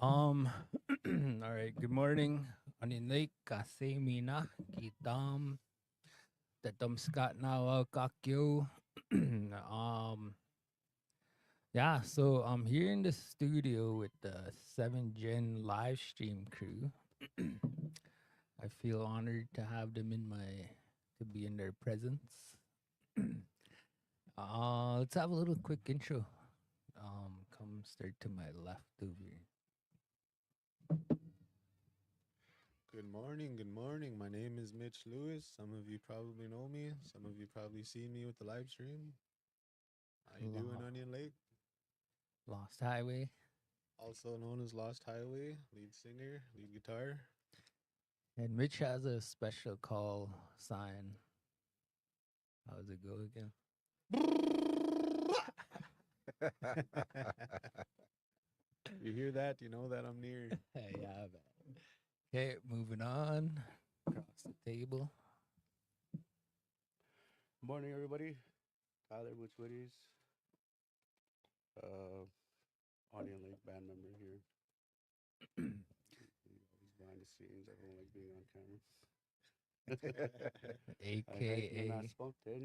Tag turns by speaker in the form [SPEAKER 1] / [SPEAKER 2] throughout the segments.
[SPEAKER 1] Um, all right. Good morning. Onion Lake, Kasemina, Kitam, Tatum Scott Nawa Kakyo. Yeah, so I'm here in the studio with the 7 Gen live stream crew. I feel honored to have them to be in their presence. Let's have a little quick intro. Come start to my left over here.
[SPEAKER 2] Good morning, good morning. My name is Mitch Lewis. Some of you probably know me. Some of you probably seen me with the live stream. How you doing,
[SPEAKER 1] Lo-
[SPEAKER 2] Onion Lake?
[SPEAKER 1] Lost Highway.
[SPEAKER 2] Also known as Lost Highway, lead singer, lead guitar.
[SPEAKER 1] And Mitch has a special call sign. How does it go again?
[SPEAKER 2] You hear that? You know that I'm near.
[SPEAKER 1] Hey, yeah, man. Okay, moving on across the table.
[SPEAKER 3] Morning, everybody. Tyler Woods uh, Onion Lake band member here. Always behind the scenes. I don't like being on camera. Ay, hay,
[SPEAKER 1] AKA.
[SPEAKER 3] nanasponten.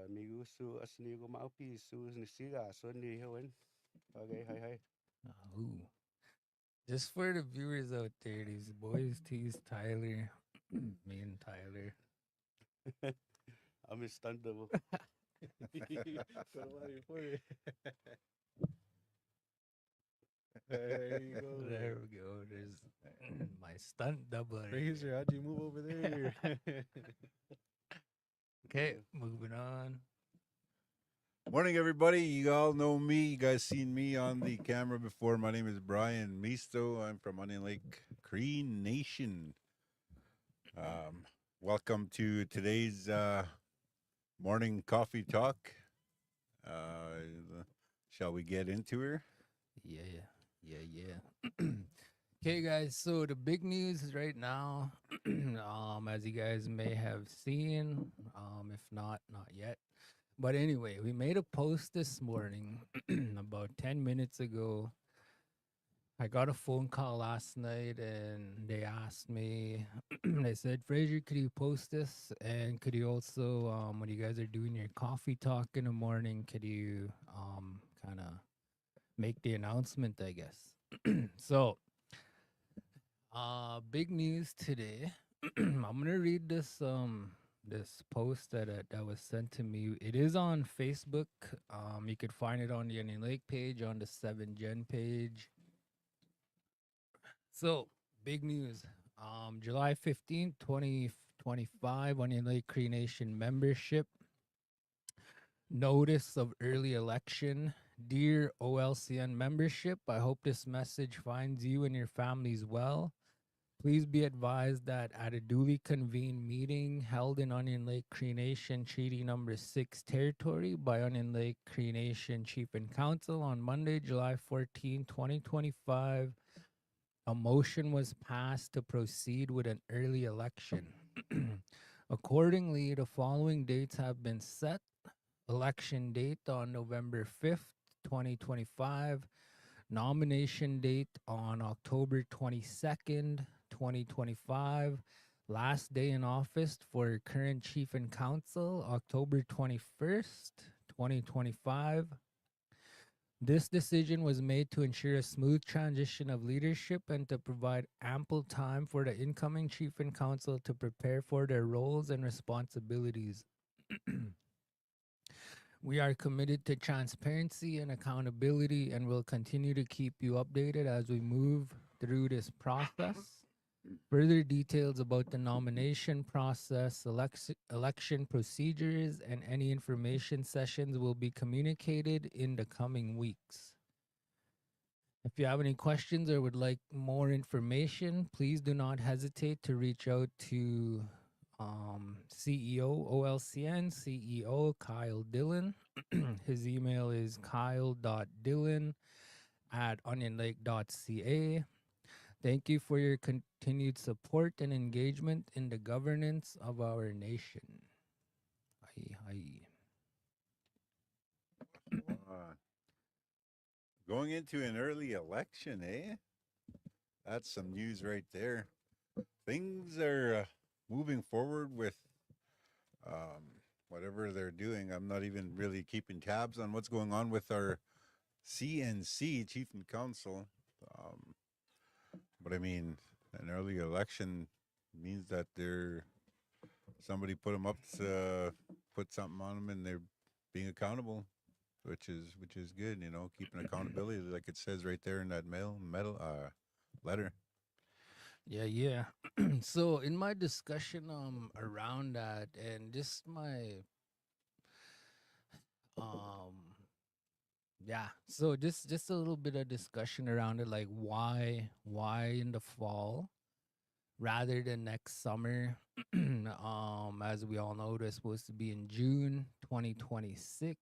[SPEAKER 3] Migu su asnigo maupi su nisiga so ni hewen. Okay, hi.
[SPEAKER 1] Ooh. Just for the viewers out there, these boys tease Tyler, me and Tyler.
[SPEAKER 3] I'm a stunt double.
[SPEAKER 2] Pero why you put it? There you
[SPEAKER 1] There
[SPEAKER 2] go.
[SPEAKER 1] we go. There's my stunt double. Right
[SPEAKER 2] Fraser,
[SPEAKER 1] there.
[SPEAKER 2] how'd you move over there?
[SPEAKER 1] Okay, moving on.
[SPEAKER 4] Morning, everybody. You all know me. You guys seen me on the camera before. My name is Brian Misto. I'm from Onion Lake Cree Nation. Welcome to today's morning coffee talk. Shall we get into her?
[SPEAKER 1] Yeah, yeah. Okay, guys. So the big news is right now, as you guys may have seen, if not, not yet. But anyway, we made a post this morning about 10 minutes ago. I got a phone call last night, and they asked me. They said, "Fraser, could you post this? And could you also, when you guys are doing your coffee talk in the morning, could you kind of make the announcement?" I guess. So big news today. I'm gonna read this post that was sent to me. It is on Facebook. You could find it on the Onion Lake page, on the 7 Gen page. So big news. July 15th, 2025, Onion Lake Cree Nation membership notice of early election. Dear OLCN membership, I hope this message finds you and your families well. Please be advised that at a duly convened meeting held in Onion Lake Cree Nation Treaty Number 6 territory by Onion Lake Cree Nation Chief and Council on Monday, July 14, 2025, a motion was passed to proceed with an early election. Accordingly, the following dates have been set. Election date on November 5th, 2025. Nomination date on October 22nd, 2025. Last day in office for current chief and council, October 21st, 2025. This decision was made to ensure a smooth transition of leadership and to provide ample time for the incoming chief and council to prepare for their roles and responsibilities. We are committed to transparency and accountability and will continue to keep you updated as we move through this process. Further details about the nomination process, election procedures, and any information sessions will be communicated in the coming weeks. If you have any questions or would like more information, please do not hesitate to reach out to CEO OLCN, CEO Kyle Dillon. His email is kyle.dillon@onionlake.ca. Thank you for your continued support and engagement in the governance of our nation. Hi, hi.
[SPEAKER 4] Going into an early election, eh? That's some news right there. Things are moving forward with whatever they're doing. I'm not even really keeping tabs on what's going on with our CNC, Chief and Council. Um, but I mean, an early election means that somebody put them up to put something on them, and they're being accountable, which is good. You know, keeping accountability, like it says right there in that letter.
[SPEAKER 1] Yeah. So in my discussion around that, and just my um yeah, so just a little bit of discussion around it, like why in the fall rather than next summer. As we all know, they're supposed to be in June 2026.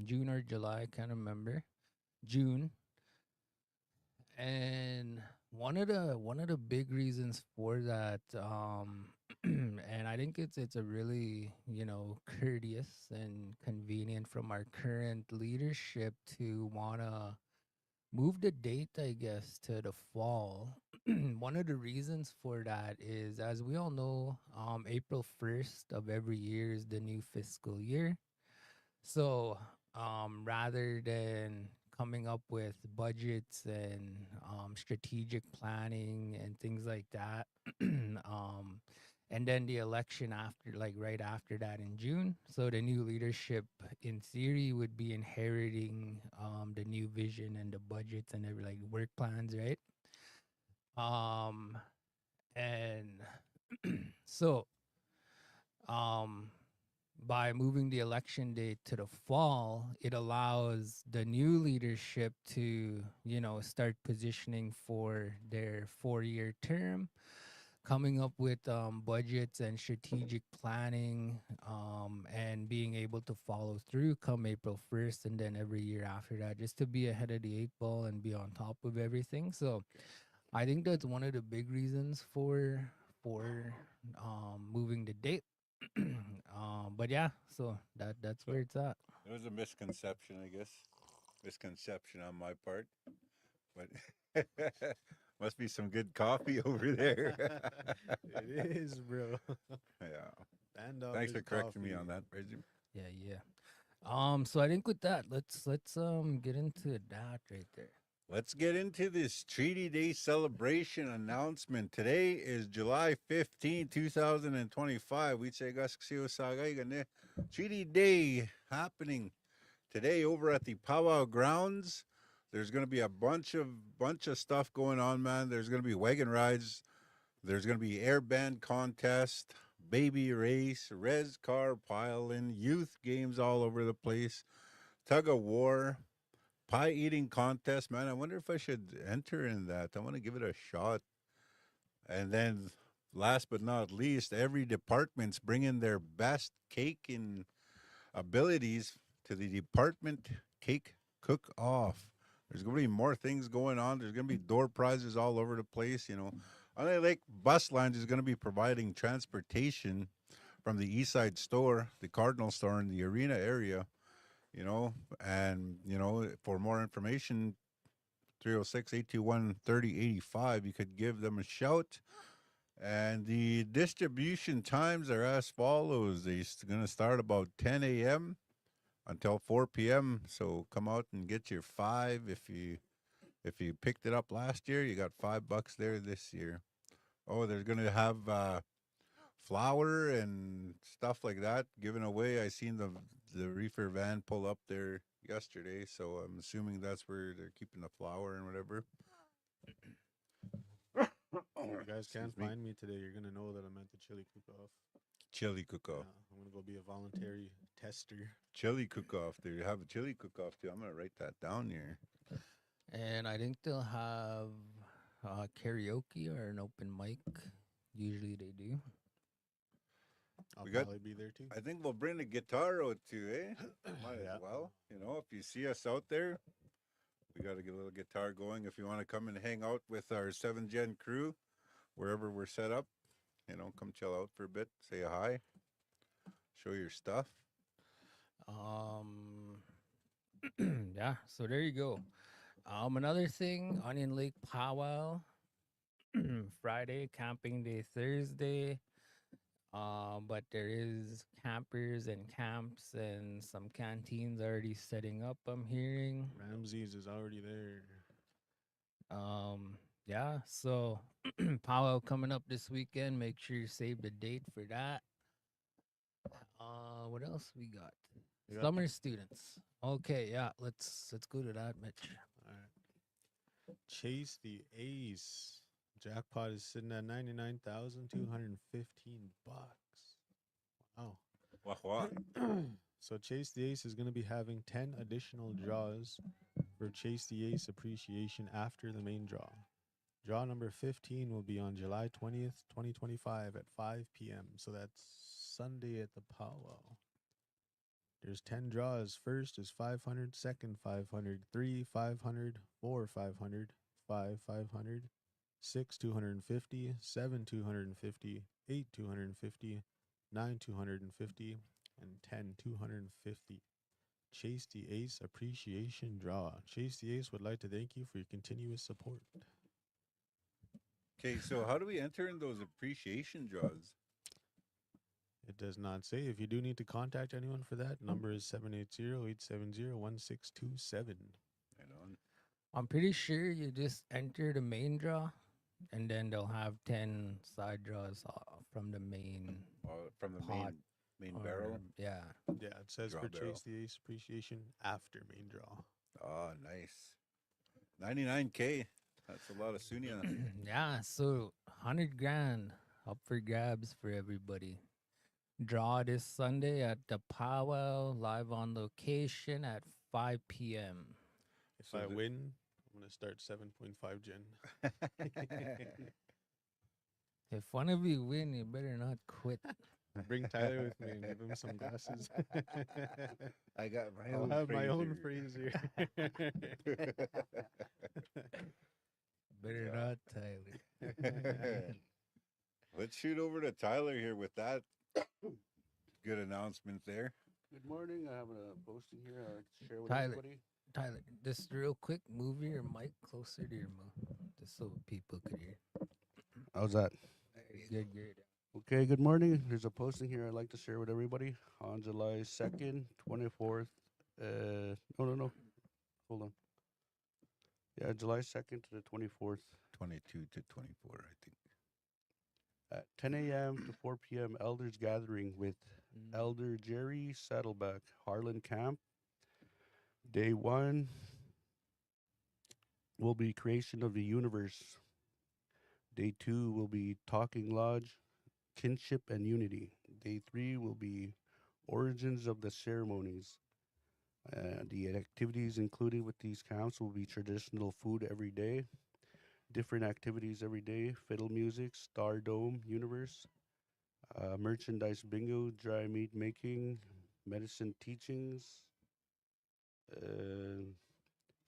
[SPEAKER 1] June or July, can't remember. June. And one of the big reasons for that, and I think it's a really, courteous and convenient from our current leadership to wanna move the date, I guess, to the fall. One of the reasons for that is, as we all know, April 1st of every year is the new fiscal year. So, rather than coming up with budgets and strategic planning and things like that, and then the election after, like right after that in June. So the new leadership, in theory, would be inheriting the new vision and the budgets and every like work plans, right? Um, and so um by moving the election date to the fall, it allows the new leadership to, start positioning for their 4-year term, coming up with budgets and strategic planning, and being able to follow through come April 1st and then every year after that, just to be ahead of the 8 ball and be on top of everything. So I think that's one of the big reasons for moving the date. But yeah, so that's
[SPEAKER 4] So
[SPEAKER 1] where it's at.
[SPEAKER 4] it was a misconception, I guess. Misconception on my part, but must be some good coffee over there.
[SPEAKER 2] It is, bro.
[SPEAKER 4] Yeah.
[SPEAKER 2] Band on
[SPEAKER 4] Thanks
[SPEAKER 2] this
[SPEAKER 4] for correcting me
[SPEAKER 2] coffee.
[SPEAKER 4] on that, Reggie.
[SPEAKER 1] Yeah. So I think with that, let's get into that right there.
[SPEAKER 4] Let's get into this Treaty Day celebration announcement. Today is July 15, 2025. We say Treaty Day happening today over at the Powwow Grounds. There's going to be a bunch of stuff going on, man. There's going to be wagon rides. There's going to be air band contest, baby race, res car pile-in, youth games all over the place, tug of war, pie eating contest. Man, I wonder if I should enter in that. I want to give it a shot. And then, last but not least, every department's bringing their best cake and abilities to the department cake cook off. There's going to be more things going on. There's going to be door prizes all over the place. Honey Lake Bus Lines is going to be providing transportation from the East Side store, the Cardinal store in the arena area. And for more information, 306-821-3085, you could give them a shout. And the distribution times are as follows. They're going to start about 10 a.m. until 4 p.m. So come out and get your 5. If you picked it up last year, you got $5 there this year. Oh, they're going to have flour and stuff like that given away. I seen the reefer van pull up there yesterday, so I'm assuming that's where they're keeping the flour and whatever.
[SPEAKER 2] If you guys can't
[SPEAKER 4] Excuse me.
[SPEAKER 2] find me today, you're gonna know that I'm at the chili cook-off.
[SPEAKER 4] Chili cook-off.
[SPEAKER 2] I'm gonna go be a voluntary tester.
[SPEAKER 4] Chili cook-off. They have a chili cook-off too. I'm gonna write that down here.
[SPEAKER 1] And I think they'll have karaoke or an open mic. Usually they do.
[SPEAKER 2] I'll
[SPEAKER 4] We got-
[SPEAKER 2] probably be there too.
[SPEAKER 4] I think we'll bring the guitar out too, eh? Might
[SPEAKER 2] Yeah.
[SPEAKER 4] as well. If you see us out there, we got to get a little guitar going. If you want to come and hang out with our 7th-gen crew, wherever we're set up, come chill out for a bit, say hi, show your stuff.
[SPEAKER 1] Yeah, so there you go. Another thing, Onion Lake Powwow, Friday, camping day Thursday. But there is campers and camps and some canteens already setting up, I'm hearing.
[SPEAKER 2] Ramses is already there.
[SPEAKER 1] Yeah, so powwow coming up this weekend. Make sure you save the date for that. What else we got?
[SPEAKER 2] We got-
[SPEAKER 1] Summer students. Okay, yeah, let's go to that, Mitch.
[SPEAKER 2] All right. Chase the Ace. Jackpot is sitting at 99,215 bucks. Wow.
[SPEAKER 4] Wah, wah.
[SPEAKER 2] So Chase the Ace is going to be having 10 additional draws for Chase the Ace appreciation after the main draw. Draw number 15 will be on July 20th, 2025 at 5 p.m. So that's Sunday at the powwow. There's 10 draws. First is 500, second 500, 3 500, 4 500, 5 500, 6 250, 7 250, 8 250, 9 250, and 10 250. Chase the Ace appreciation draw. Chase the Ace would like to thank you for your continuous support.
[SPEAKER 4] Okay, so how do we enter in those appreciation draws?
[SPEAKER 2] It does not say. If you do need to contact anyone for that, number is 780-870-1627.
[SPEAKER 4] I don't.
[SPEAKER 1] I'm pretty sure you just enter the main draw, and then they'll have 10 side draws from the main
[SPEAKER 4] From the
[SPEAKER 1] pot
[SPEAKER 4] main barrel.
[SPEAKER 1] or- Yeah.
[SPEAKER 2] Yeah, it says
[SPEAKER 4] Draw
[SPEAKER 2] for
[SPEAKER 4] barrel.
[SPEAKER 2] Chase the Ace appreciation after main draw.
[SPEAKER 4] Oh, nice. 99K. That's a lot of Sunia.
[SPEAKER 1] Yeah, so 100 grand up for grabs for everybody. Draw this Sunday at the powwow, live on location at 5 p.m.
[SPEAKER 2] If
[SPEAKER 4] So
[SPEAKER 2] I
[SPEAKER 4] the-
[SPEAKER 2] win, I'm going to start 7.5 gen.
[SPEAKER 1] If one of you win, you better not quit.
[SPEAKER 2] Bring Tyler with me and give him some glasses.
[SPEAKER 4] I got my
[SPEAKER 2] I'll
[SPEAKER 4] own
[SPEAKER 2] have my own
[SPEAKER 4] freezer.
[SPEAKER 2] freezer.
[SPEAKER 1] Better
[SPEAKER 4] Yeah.
[SPEAKER 1] not, Tyler.
[SPEAKER 4] Let's shoot over to Tyler here with that good announcement there.
[SPEAKER 3] Good morning. I have a posting here I'd like to share with
[SPEAKER 1] Tyler.
[SPEAKER 3] everybody.
[SPEAKER 1] Tyler, just real quick, move your mic closer to your mouth, just so people could hear.
[SPEAKER 3] How's that?
[SPEAKER 1] Good, good.
[SPEAKER 3] Okay, good morning. There's a posting here I'd like to share with everybody on July 2nd, 24th. No. Hold on. Yeah, July 2nd to the 24th
[SPEAKER 4] 22 to 24, I think.
[SPEAKER 3] at 10 a.m. to 4 p.m. Elders Gathering with Elder Jerry Saddleback, Harlan Camp. Day 1 will be Creation of the Universe. Day 2 will be Talking Lodge, Kinship and Unity. Day 3 will be Origins of the Ceremonies. The activities included with these camps will be traditional food every day, different activities every day, fiddle music, Star Dome Universe, merchandise bingo, dry meat making, medicine teachings.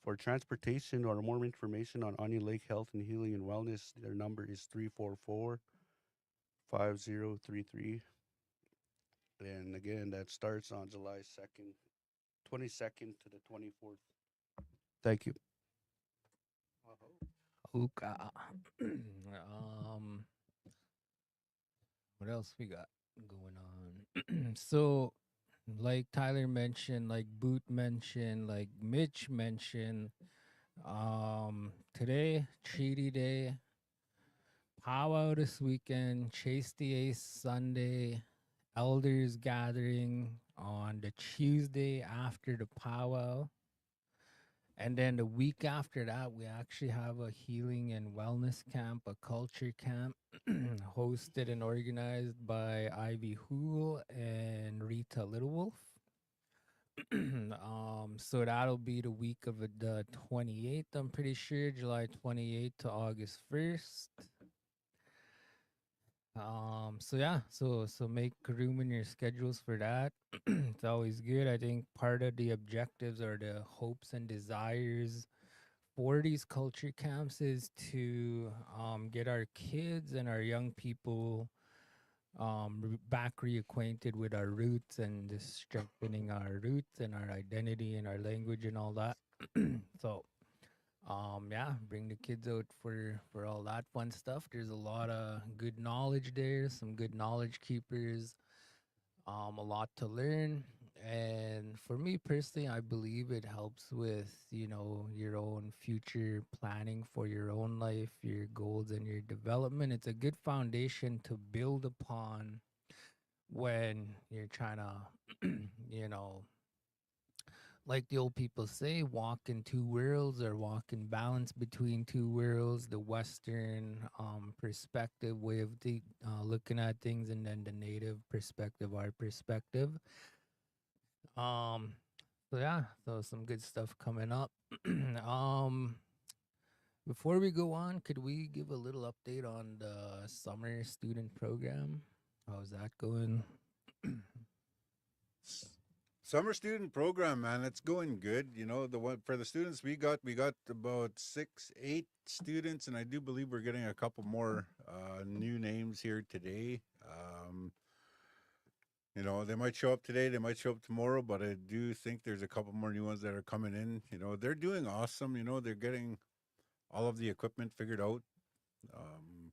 [SPEAKER 3] For transportation or more information on Onion Lake Health and Healing and Wellness, their number is 344-5033. And again, that starts on July 2nd, 22nd to the 24th. Thank you.
[SPEAKER 1] Hookah. What else we got going on? So, like Tyler mentioned, like Boot mentioned, like Mitch mentioned, today, Treaty Day, powwow this weekend, Chase the Ace Sunday, Elders Gathering on the Tuesday after the powwow. And then the week after that, we actually have a healing and wellness camp, a culture camp, hosted and organized by Ivy Hool and Rita Little Wolf. So that'll be the week of the 28th, I'm pretty sure, July 28th to August 1st. So yeah, so make room in your schedules for that. It's always good. I think part of the objectives or the hopes and desires for these culture camps is to get our kids and our young people back reacquainted with our roots and just strengthening our roots and our identity and our language and all that. So yeah, bring the kids out for all that fun stuff. There's a lot of good knowledge there, some good knowledge keepers, a lot to learn. And for me personally, I believe it helps with, your own future planning for your own life, your goals, and your development. It's a good foundation to build upon when you're trying to, you know, like the old people say, walk in two worlds or walk in balance between two worlds, the Western perspective, way of looking at things, and then the native perspective, our perspective. Um, so yeah, so some good stuff coming up. um, before we go on, could we give a little update on the summer student program? How's that going?
[SPEAKER 4] Summer student program, man, it's going good. You know, the one for the students we got about 6, 8 students, and I do believe we're getting a couple more new names here today. You know, they might show up today, they might show up tomorrow, but I do think there's a couple more new ones that are coming in. You know, they're doing awesome. You know, they're getting all of the equipment figured out. Um,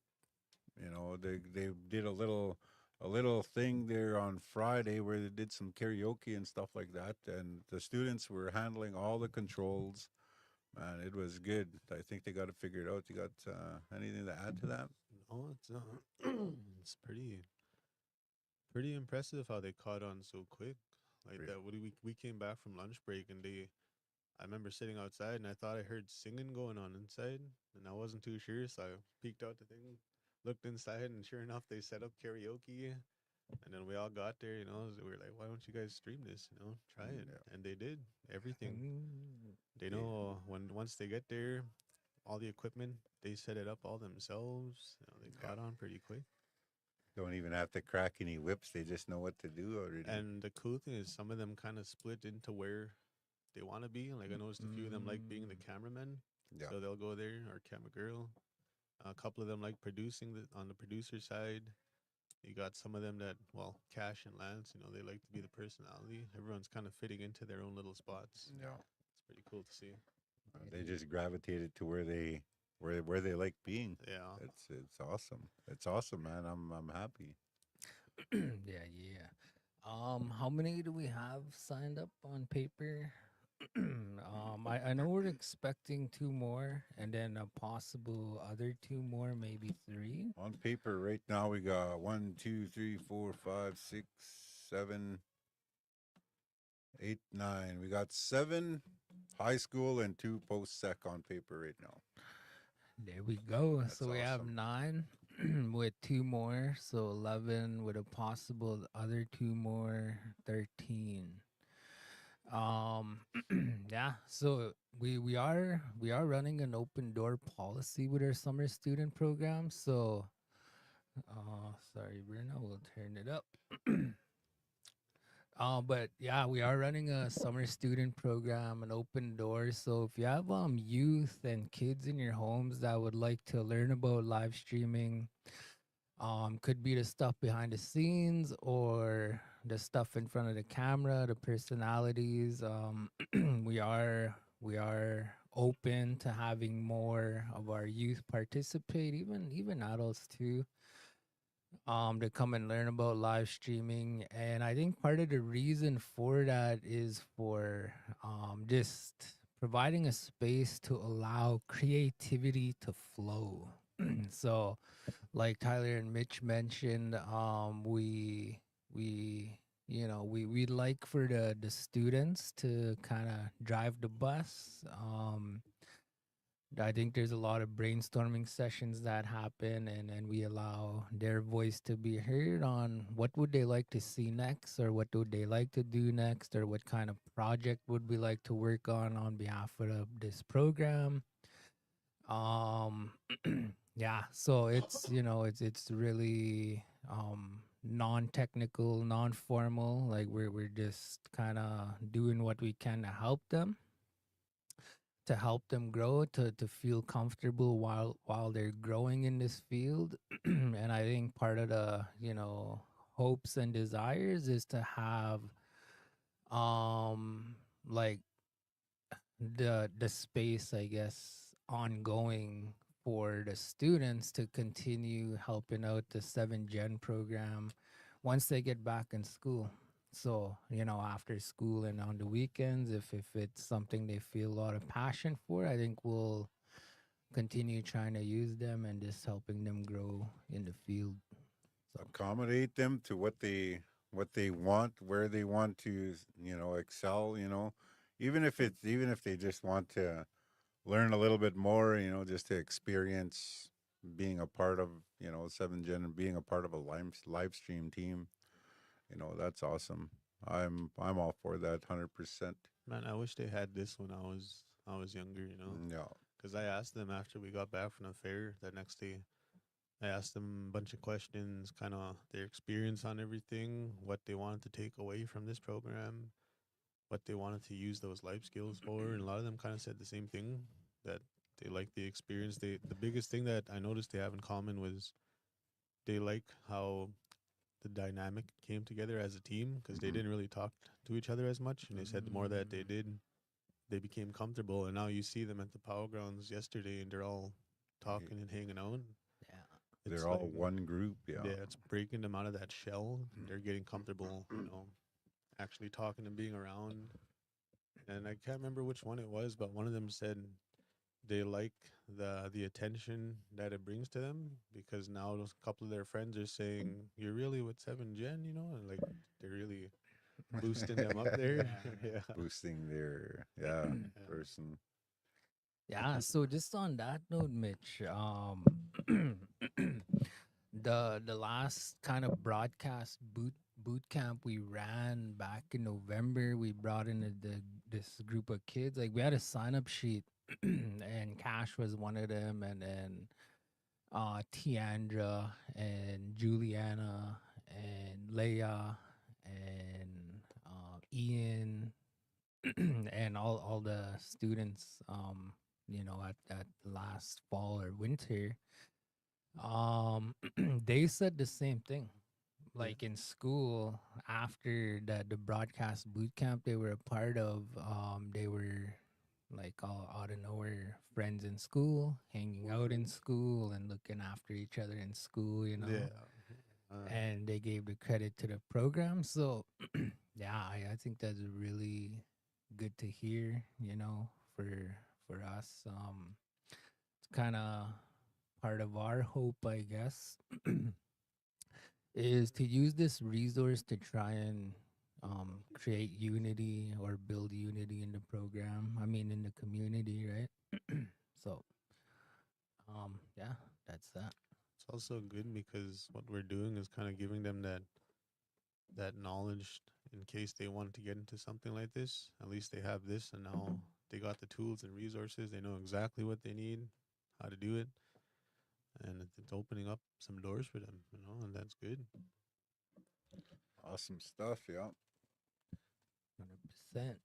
[SPEAKER 4] you know, they did a little thing there on Friday where they did some karaoke and stuff like that, and the students were handling all the controls. Man, it was good. I think they got it figured out. You got anything to add to that?
[SPEAKER 2] No, it's not. It's pretty impressive how they caught on so quick. Like
[SPEAKER 4] Re-
[SPEAKER 2] that. What do we came back from lunch break and I remember sitting outside and I thought I heard singing going on inside and I wasn't too sure, so I peeked out the thing, looked inside, and sure enough they set up karaoke. And then we all got there, we were like, why don't you guys stream this? Try it.
[SPEAKER 4] Yeah.
[SPEAKER 2] And they did everything.
[SPEAKER 1] Mm,
[SPEAKER 2] They know once they get there, all the equipment, they set it up all themselves. They
[SPEAKER 4] Yeah.
[SPEAKER 2] caught on pretty quick.
[SPEAKER 4] Don't even have to crack any whips. They just know what to do already.
[SPEAKER 2] And the cool thing is some of them kind of split into where they want to be. Like I noticed a few of them like being the cameraman,
[SPEAKER 4] Yeah.
[SPEAKER 2] so they'll go there, or camera girl. A couple of them like producing on the producer side. You got some of them that, well, Cash and Lance, they like to be the personality. Everyone's kind of fitting into their own little spots.
[SPEAKER 4] Yeah.
[SPEAKER 2] It's pretty cool to see.
[SPEAKER 4] They just gravitated to where they like being.
[SPEAKER 2] Yeah.
[SPEAKER 4] It's awesome. It's awesome, man. I'm happy.
[SPEAKER 1] yeah, yeah. How many do we have signed up on paper? I know we're expecting two more, and then a possible other two more, maybe three.
[SPEAKER 4] On paper right now we got 1, 2, 3, 4, 5, 6, 7, 8, 9. We got 7 high school and 2 post sec on paper right now.
[SPEAKER 1] There we go.
[SPEAKER 4] That's
[SPEAKER 1] So we have
[SPEAKER 4] awesome.
[SPEAKER 1] 9 with two more, so 11 with a possible other two more, 13. Um, yeah. So we are running an open door policy with our summer student program. So, sorry, Bruno, we'll turn it up. But yeah, we are running a summer student program, an open door. So if you have youth and kids in your homes that would like to learn about live streaming, could be the stuff behind the scenes or the stuff in front of the camera, the personalities. We are open to having more of our youth participate, even adults too, to come and learn about live streaming. And I think part of the reason for that is for just providing a space to allow creativity to flow. So like Tyler and Mitch mentioned, we'd like for the students to kind of drive the bus. I think there's a lot of brainstorming sessions that happen, and we allow their voice to be heard on what would they like to see next, or what would they like to do next, or what kind of project would we like to work on behalf of this program. Um, yeah, so it's really non-technical, non-formal. Like we're just kind of doing what we can to help them to help them grow, to feel comfortable while they're growing in this field. And I think part of the, hopes and desires is to have like the space, I guess, ongoing for the students to continue helping out the 7 Gen program once they get back in school. So, after school and on the weekends, if it's something they feel a lot of passion for, I think we'll continue trying to use them and just helping them grow in the field. So,
[SPEAKER 4] Accommodate them to what they want, where they want to, excel. Even if they just want to learn a little bit more, just to experience being a part of 7 Gen and being a part of a live stream team. That's awesome. I'm all for that 100%.
[SPEAKER 2] Man, I wish they had this when I was younger.
[SPEAKER 4] Yeah.
[SPEAKER 2] Because I asked them after we got back from the fair that next day. I asked them a bunch of questions, kind of their experience on everything, what they wanted to take away from this program, what they wanted to use those life skills for, and a lot of them kind of said the same thing, that they like the experience. The biggest thing that I noticed they have in common was they like how the dynamic came together as a team, because they
[SPEAKER 4] Mhm.
[SPEAKER 2] didn't really talk to each other as much, and they said the more that they did, they became comfortable. And now you see them at the Power Grounds yesterday, and they're all talking and hanging out.
[SPEAKER 1] yeah.
[SPEAKER 2] It's
[SPEAKER 4] They're all
[SPEAKER 2] like,
[SPEAKER 4] one group. Yeah.
[SPEAKER 2] yeah, it's breaking them out of that shell. And they're getting comfortable, actually talking and being around. And I can't remember which one it was, but one of them said they like the attention that it brings to them, because now those couple of their friends are saying, "You're really with 7 Gen," and like they're really boosting them up there. Yeah.
[SPEAKER 4] Boosting their person.
[SPEAKER 1] Yeah, so just on that note, Mitch, the last kind of broadcast boot camp we ran back in November, we brought in this group of kids. Like, we had a sign up sheet, and Cash was one of them, and then Tiandra and Juliana and Leia and Ian and all the students at last fall or winter, they said the same thing. Like, in school, after the broadcast boot camp they were a part of, they were like all out of nowhere friends in school, hanging out in school and looking after each other in school,
[SPEAKER 2] Yeah.
[SPEAKER 1] and they gave the credit to the program. So yeah, I think that's really good to hear, for us. It's kind of part of our hope, I guess, is to use this resource to try and create unity or build unity in the program. I mean, in the community, right? So, yeah, that's that.
[SPEAKER 2] It's also good because what we're doing is kind of giving them that knowledge in case they wanted to get into something like this. At least they have this, and now they got the tools and resources. They know exactly what they need, how to do it, and it's opening up some doors for them, and that's good.
[SPEAKER 4] Awesome stuff. Yeah.
[SPEAKER 1] 100%.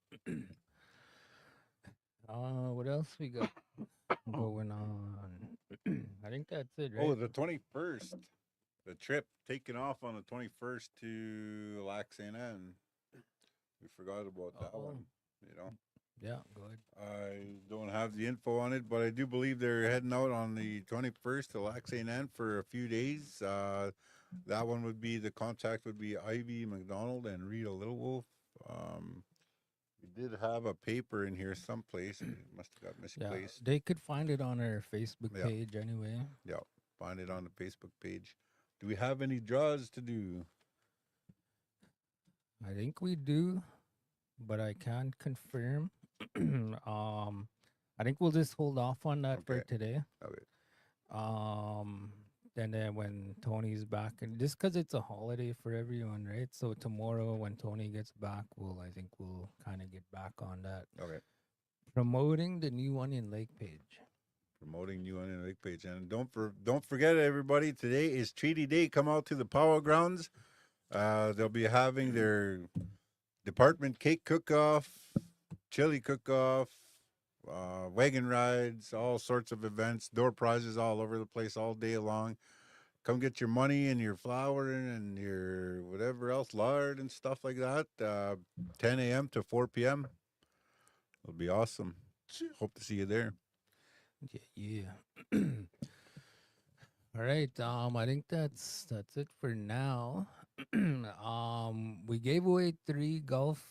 [SPEAKER 1] What else we got going on? I think that's it, right?
[SPEAKER 4] Oh, the 21st. The trip taking off on the 21st to Lac St. Anne. We forgot about that
[SPEAKER 1] Oh.
[SPEAKER 4] one.
[SPEAKER 1] Yeah, go ahead.
[SPEAKER 4] I don't have the info on it, but I do believe they're heading out on the 21st to Lac St. Anne for a few days. That one would be, the contact would be Ivy McDonald and Rita Little Wolf. We did have a paper in here someplace. It must have got
[SPEAKER 1] Yeah,
[SPEAKER 4] misplaced.
[SPEAKER 1] they could find it on our Facebook
[SPEAKER 4] Yeah.
[SPEAKER 1] page anyway.
[SPEAKER 4] Yeah, find it on the Facebook page. Do we have any draws to do?
[SPEAKER 1] I think we do, but I can't confirm. I think we'll just hold off on that for
[SPEAKER 4] Okay.
[SPEAKER 1] today.
[SPEAKER 4] Okay.
[SPEAKER 1] And then when Tony's back, and just because it's a holiday for everyone, right? So tomorrow when Tony gets back, I think we'll kind of get back on that.
[SPEAKER 4] Okay.
[SPEAKER 1] Promoting the New Onion Lake page.
[SPEAKER 4] Promoting New Onion Lake page. And don't forget, everybody, today is Treaty Day. Come out to the Power Grounds. They'll be having their department cake cook-off, chili cook-off. wagon rides, all sorts of events, door prizes all over the place all day long. Come get your money and your flour and your whatever else, lard and stuff like that. 10 a.m. to 4 p.m. It'll be awesome. Hope to see you there.
[SPEAKER 1] Yeah. All right. I think that's it for now. We gave away 3 golf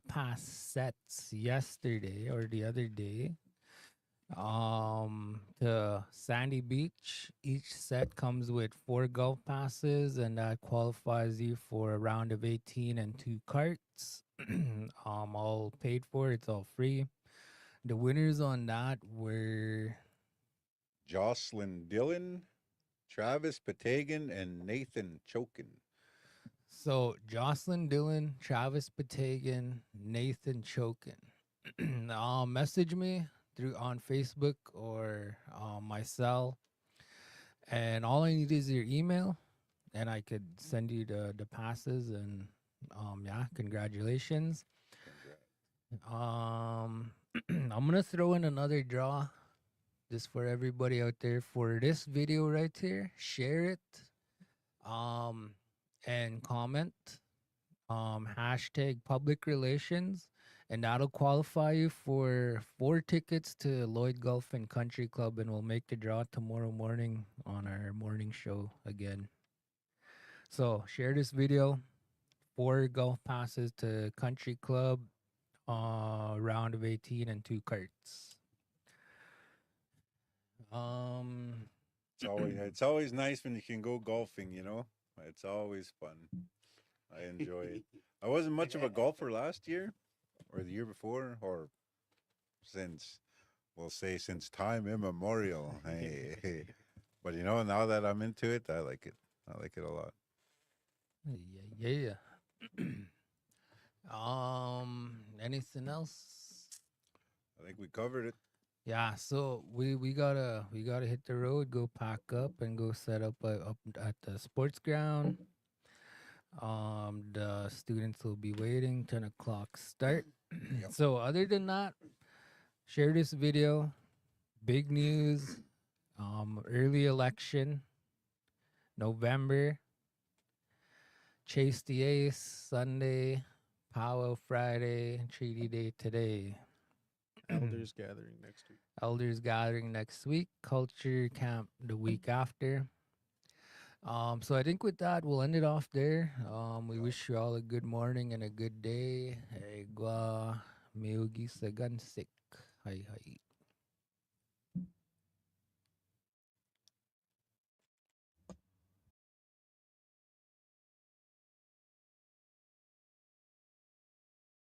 [SPEAKER 1] pass sets yesterday or the other day. To Sandy Beach. Each set comes with 4 golf passes, and that qualifies you for a round of 18 and 2 carts. All paid for. It's all free. The winners on that were
[SPEAKER 4] Jocelyn Dillon, Travis Patagan, and Nathan Chokin.
[SPEAKER 1] so Jocelyn Dillon, Travis Patagan, Nathan Chokin. Message me through on Facebook or my cell, and all I need is your email, and I could send you the passes. And yeah, congratulations. I'm gonna throw in another draw just for everybody out there for this video right here. Share it, and comment, hashtag public relations, and that'll qualify you for 4 tickets to Lloyd Golf and Country Club, and we'll make the draw tomorrow morning on our morning show again. So share this video. 4 golf passes to Country Club, round of 18 and 2 carts.
[SPEAKER 4] It's always nice when you can go golfing, you know? It's always fun. I enjoy it. I wasn't much of a golfer last year or the year before, or we'll say since time immemorial. Hey. But now that I'm into it, I like it. I like it a lot.
[SPEAKER 1] Yeah. Anything else?
[SPEAKER 4] I think we covered it.
[SPEAKER 1] Yeah, so we gotta hit the road, go pack up, and go set up up at the sports ground. The students will be waiting. 10 o'clock start.
[SPEAKER 4] Yep.
[SPEAKER 1] So other than that, share this video. Big news. Early election, November. Chase the Ace Sunday, Powwow Friday, Treaty Day today.
[SPEAKER 2] Elders gathering next week.
[SPEAKER 1] Elders gathering next week. Culture camp the week after. So I think with that we'll end it off there. We wish you all a good morning and a good day. Egwa miugi sa gansik. Hi.